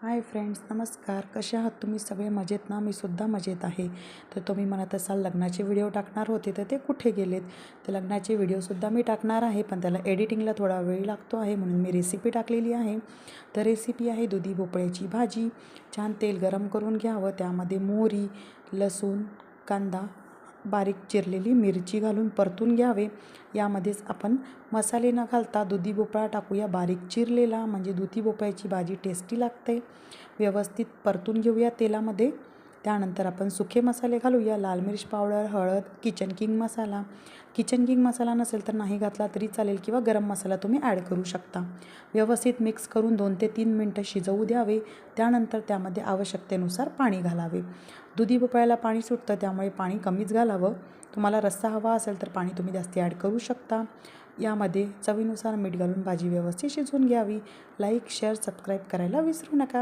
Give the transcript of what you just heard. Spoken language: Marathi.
हाय फ्रेंड्स, नमस्कार. कसे आहात तुम्ही सगळे? मजेत ना? मी सुद्धा मजेत आहे. तर तुम्ही म्हणत असाल लग्नाचे व्हिडिओ टाकणार होते तर ते कुठे गेलेत? तर लग्नाचे व्हिडिओसुद्धा मी टाकणार आहे, पण त्याला एडिटिंगला थोडा वेळ लागतो आहे, म्हणून मी रेसिपी टाकलेली आहे. तर रेसिपी आहे दुधी भोपळ्याची भाजी. छान तेल गरम करून घ्यावं, त्यामध्ये मोहरी, लसूण, कांदा, बारीक चिरलेली मिरची घालून परतून घ्यावे. यामध्येच आपण मसाले न घालता दुधी भोपळा टाकूया बारीक चिरलेला, म्हणजे दुधी भोपळ्याची भाजी टेस्टी लागते. व्यवस्थित परतून घेऊया तेलामध्ये. त्यानंतर आपण सुके मसाले घालूया. लाल मिर्च पावडर, हळद, किचन किंग मसाला. किचन किंग मसाला नसेल तर नाही घातला तरी चालेल, किंवा गरम मसाला तुम्ही ॲड करू शकता. व्यवस्थित मिक्स करून 2 ते 3 मिनटं शिजवू द्यावे. त्यानंतर त्यामध्ये आवश्यकतेनुसार पाणी घालावे. दुधी भोपळ्याला पाणी सुटतं, त्यामुळे पाणी कमीच घालावं. तुम्हाला रस्सा हवा असेल तर पाणी तुम्ही जास्ती ॲड करू शकता. यामध्ये चवीनुसार मीठ घालून भाजी व्यवस्थित शिजवून घ्यावी. लाईक, शेअर, सबस्क्राईब करायला विसरू नका.